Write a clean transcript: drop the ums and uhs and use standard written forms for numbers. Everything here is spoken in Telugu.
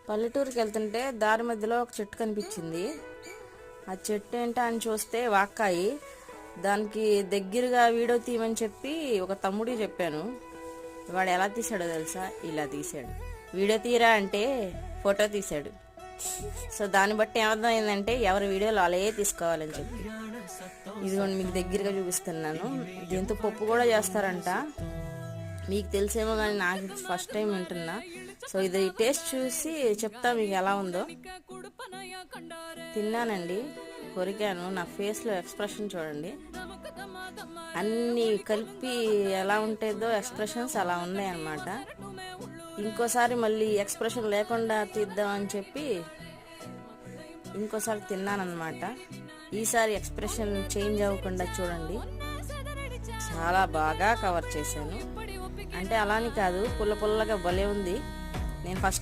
పల్లెటూరుకి వెళ్తుంటే దారి మధ్యలో ఒక చెట్టు కనిపించింది. ఆ చెట్టు ఏంటో అని చూస్తే వాక్కాయి. దానికి దగ్గరగా వీడియో తీయమని చెప్పి ఒక తమ్ముడికి చెప్పాను. వాడు ఎలా తీసాడో తెలుసా? ఇలా తీసాడు. వీడియో తీరా అంటే ఫోటో తీశాడు. సో దాన్ని బట్టి ఏమర్థమైందంటే ఎవరి వీడియోలు అలాగే తీసుకోవాలని చెప్పి. ఇదిగోండి మీకు దగ్గరగా చూపిస్తున్నాను. దీంతో పప్పు కూడా చేస్తారంట. మీకు తెలిసేమో కానీ నాకు ఫస్ట్ టైం వింటున్నా. సో ఇది టేస్ట్ చూసి చెప్తా మీకు ఎలా ఉందో. తిన్నానండి, కొరికాను. నా ఫేస్లో ఎక్స్ప్రెషన్ చూడండి. అన్నీ కలిపి ఎలా ఉంటుందో ఎక్స్ప్రెషన్స్ అలా ఉన్నాయి అన్నమాట. ఇంకోసారి మళ్ళీ ఎక్స్ప్రెషన్ లేకుండా తీద్దామని చెప్పి ఇంకోసారి తిన్నానమాట. ఈసారి ఎక్స్ప్రెషన్ చేంజ్ అవ్వకుండా చూడండి. చాలా బాగా కవర్ చేశాను. అంటే అలాని కాదు, పుల్ల పుల్లగా భలే ఉంది. నేను ఫస్ట్